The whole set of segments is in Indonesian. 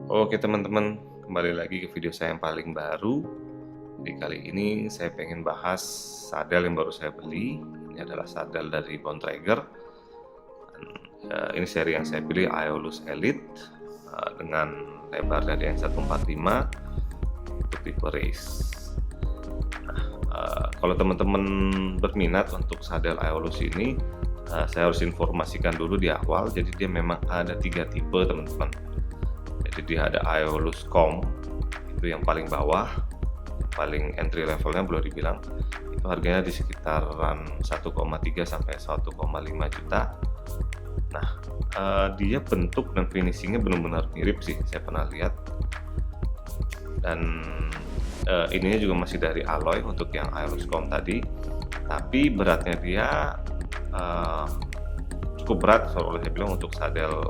Oke teman-teman, kembali lagi ke video saya yang paling baru. Jadi kali ini saya pengen bahas sadel yang baru saya beli. Ini adalah sadel dari Bontrager. Ini seri yang saya pilih Aeolus Elite dengan lebar dari yang 145 untuk tipe race. Kalau teman-teman berminat untuk sadel Aeolus ini, saya harus informasikan dulu di awal. Jadi dia memang ada 3 tipe teman-teman. Jadi ada Aeolus Com, itu yang paling bawah, paling entry levelnya boleh dibilang. Itu harganya di sekitaran 1,3 sampai 1,5 juta. Nah, dia bentuk dan finishingnya benar-benar mirip sih, saya pernah lihat. Dan ininya juga masih dari alloy untuk yang Aeolus Com tadi, tapi beratnya dia cukup berat kalau saya bilang untuk sadel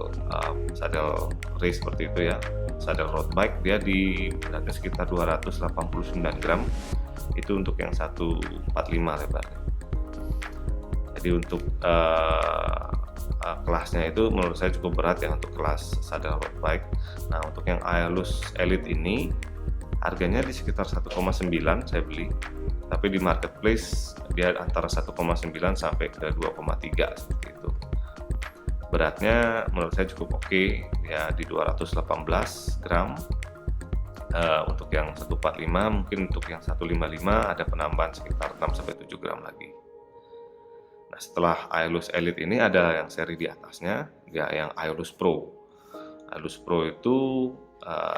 race seperti itu ya. Sadel road bike dia di beratnya sekitar 289 gram, itu untuk yang 145 lebarnya. Jadi untuk kelasnya itu menurut saya cukup berat ya untuk kelas sadel road bike. Nah, untuk yang Aeolus Elite ini harganya di sekitar 1,9 saya beli, tapi di marketplace dia antara 1,9 sampai ke 2,3 seperti itu. Beratnya menurut saya cukup oke, ya di 218 gram. Untuk yang 145, mungkin untuk yang 155 ada penambahan sekitar 6-7 gram lagi. Nah, setelah Aeolus Elite ini ada yang seri di atasnya, ya yang Aeolus Pro. Aeolus Pro itu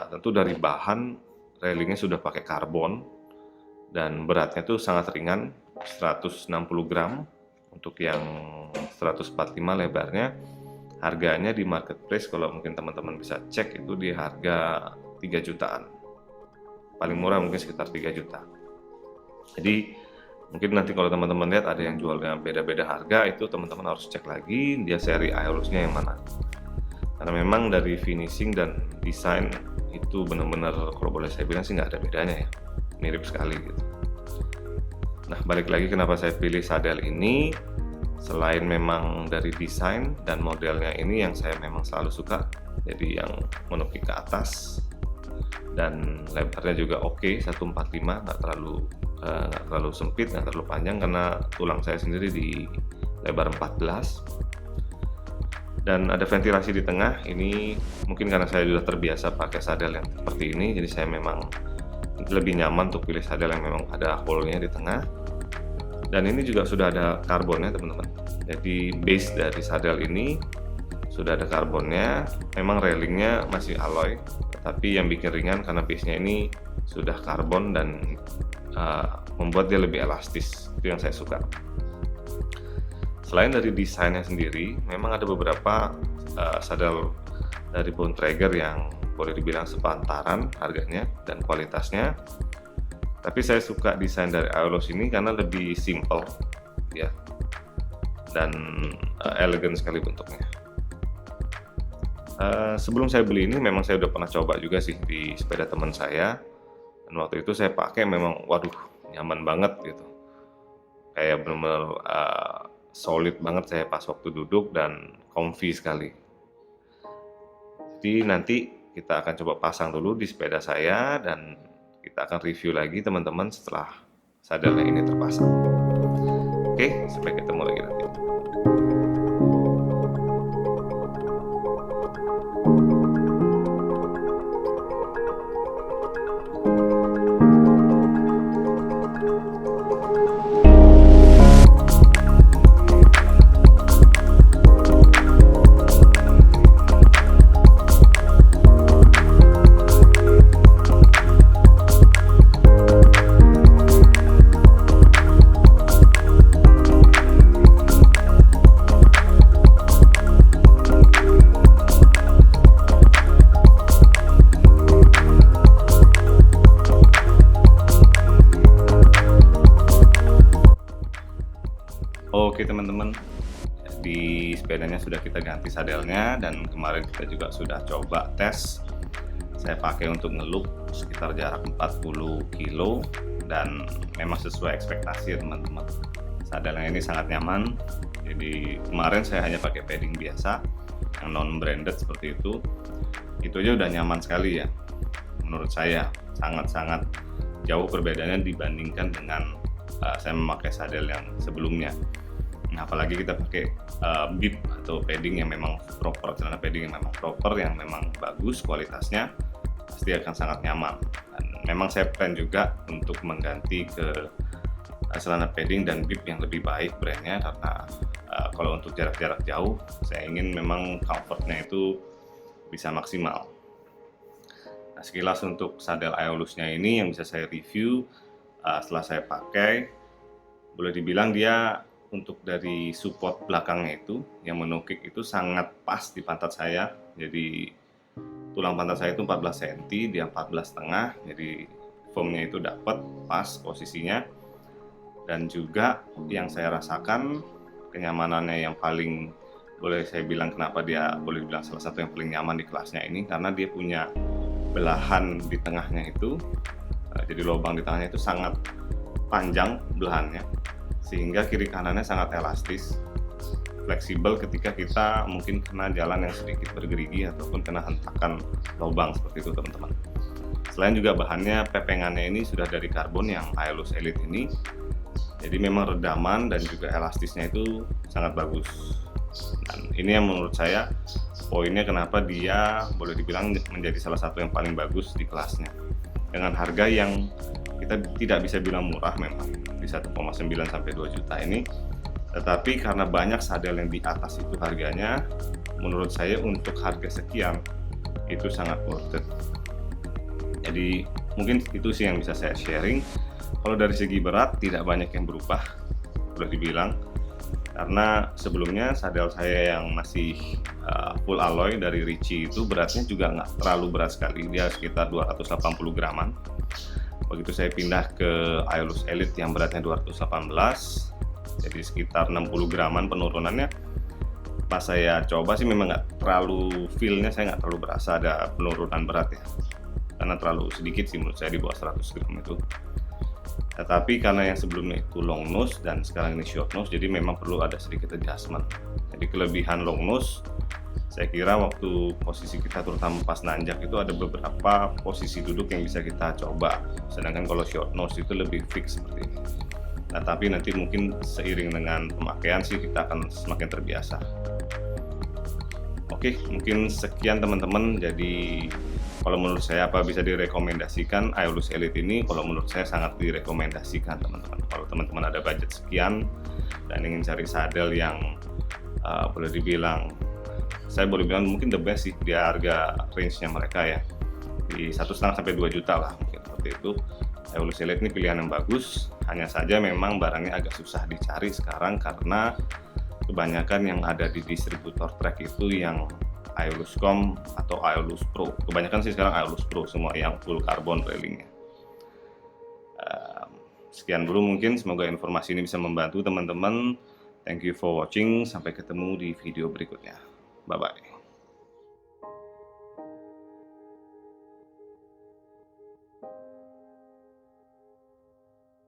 tentu dari bahan railingnya sudah pakai karbon dan beratnya itu sangat ringan, 160 gram. Untuk yang 145 lebarnya, harganya di marketplace kalau mungkin teman-teman bisa cek itu di harga 3 jutaan. Paling murah mungkin sekitar 3 juta. Jadi mungkin nanti kalau teman-teman lihat ada yang jualnya beda-beda harga, itu teman-teman harus cek lagi dia seri Aeolusnya yang mana. Karena memang dari finishing dan desain itu benar-benar kalau boleh saya bilang sih nggak ada bedanya ya. Mirip sekali gitu. Nah, balik lagi kenapa saya pilih sadel ini. Selain memang dari desain dan modelnya ini yang saya memang selalu suka, jadi yang menepik ke atas dan lebarnya juga oke, 145, nggak terlalu sempit, nggak terlalu panjang karena tulang saya sendiri di lebar 14 dan ada ventilasi di tengah. Ini mungkin karena saya sudah terbiasa pakai sadel yang seperti ini, jadi saya memang lebih nyaman untuk pilih sadel yang memang ada hole-nya di tengah. Dan ini juga sudah ada karbonnya teman-teman. Jadi base dari sadel ini sudah ada karbonnya. Memang railingnya masih alloy, tapi yang bikin ringan karena base-nya ini sudah karbon dan membuat dia lebih elastis. Itu yang saya suka. Selain dari desainnya sendiri, memang ada beberapa sadel dari Bontrager yang boleh dibilang sepantaran harganya dan kualitasnya. Tapi saya suka desain dari Aeolus ini karena lebih simple ya, dan elegan sekali bentuknya. Sebelum saya beli ini memang saya udah pernah coba juga sih di sepeda teman saya, dan waktu itu saya pakai memang waduh nyaman banget gitu, kayak benar-benar solid banget saya pas waktu duduk dan comfy sekali. Jadi nanti kita akan coba pasang dulu di sepeda saya dan kita akan review lagi teman-teman setelah sadelnya ini terpasang. Oke, sampai ketemu lagi nanti. Oke teman-teman, di sepedanya sudah kita ganti sadelnya dan kemarin kita juga sudah coba tes. Saya pakai untuk ngeloop sekitar jarak 40 kilo dan memang sesuai ekspektasi ya teman-teman. Sadelnya ini sangat nyaman. Jadi kemarin saya hanya pakai padding biasa yang non branded seperti itu. Itu aja udah nyaman sekali ya. Menurut saya sangat-sangat jauh perbedaannya dibandingkan dengan saya memakai sadel yang sebelumnya. Nah, apalagi kita pakai bib atau padding yang memang proper, celana padding yang memang proper, yang memang bagus kualitasnya, pasti akan sangat nyaman. Dan memang saya plan juga untuk mengganti ke celana padding dan bib yang lebih baik brandnya, karena kalau untuk jarak-jarak jauh saya ingin memang comfortnya itu bisa maksimal. Nah, sekilas untuk sadel Aeolusnya ini yang bisa saya review setelah saya pakai, boleh dibilang dia untuk dari support belakangnya itu yang menukik itu sangat pas di pantat saya. Jadi tulang pantat saya itu 14 cm, dia 14,5, jadi foamnya itu dapat pas posisinya. Dan juga yang saya rasakan kenyamanannya yang paling, boleh saya bilang kenapa dia boleh bilang salah satu yang paling nyaman di kelasnya ini, karena dia punya belahan di tengahnya itu, jadi lubang di tengahnya itu sangat panjang belahannya, sehingga kiri kanannya sangat elastis, fleksibel ketika kita mungkin kena jalan yang sedikit bergerigi ataupun kena hentakan lubang seperti itu teman-teman. Selain juga bahannya, pepengannya ini sudah dari karbon yang Aeolus Elite ini, jadi memang redaman dan juga elastisnya itu sangat bagus. Dan ini yang menurut saya poinnya kenapa dia boleh dibilang menjadi salah satu yang paling bagus di kelasnya, dengan harga yang kita tidak bisa bilang murah memang di 1,9 sampai 2 juta ini, tetapi karena banyak sadel yang di atas itu harganya, menurut saya untuk harga sekian itu sangat worth it. Jadi mungkin itu sih yang bisa saya sharing. Kalau dari segi berat tidak banyak yang berubah, boleh dibilang, karena sebelumnya sadel saya yang masih full alloy dari Ricci itu beratnya juga nggak terlalu berat sekali, dia sekitar 280 graman. Begitu saya pindah ke Aeolus Elite yang beratnya 218, jadi sekitar 60 graman penurunannya. Pas saya coba sih memang nggak terlalu feel-nya, saya nggak terlalu berasa ada penurunan berat ya, karena terlalu sedikit sih menurut saya, di bawah 100 gram itu. Tetapi karena yang sebelumnya itu long nose dan sekarang ini short nose, jadi memang perlu ada sedikit adjustment. Jadi kelebihan long nose, saya kira waktu posisi kita terutama pas nanjak itu ada beberapa posisi duduk yang bisa kita coba, sedangkan kalau short nose itu lebih fix seperti ini. Nah, tapi nanti mungkin seiring dengan pemakaian sih kita akan semakin terbiasa. Oke, mungkin sekian teman-teman. Jadi kalau menurut saya apa bisa direkomendasikan Aeolus Elite ini, kalau menurut saya sangat direkomendasikan teman-teman. Kalau teman-teman ada budget sekian dan ingin cari sadel yang boleh dibilang, saya boleh bilang mungkin the best sih, dia harga range-nya mereka ya di 1,5 sampai 2 juta lah mungkin seperti itu. Aeolus Elite ini pilihan yang bagus, hanya saja memang barangnya agak susah dicari sekarang karena kebanyakan yang ada di distributor trek itu yang Aeolus.com atau Aeolus Pro. Kebanyakan sih sekarang Aeolus Pro semua yang full carbon railingnya. Sekian dulu mungkin, semoga informasi ini bisa membantu teman-teman. Thank you for watching, sampai ketemu di video berikutnya. Bye-bye.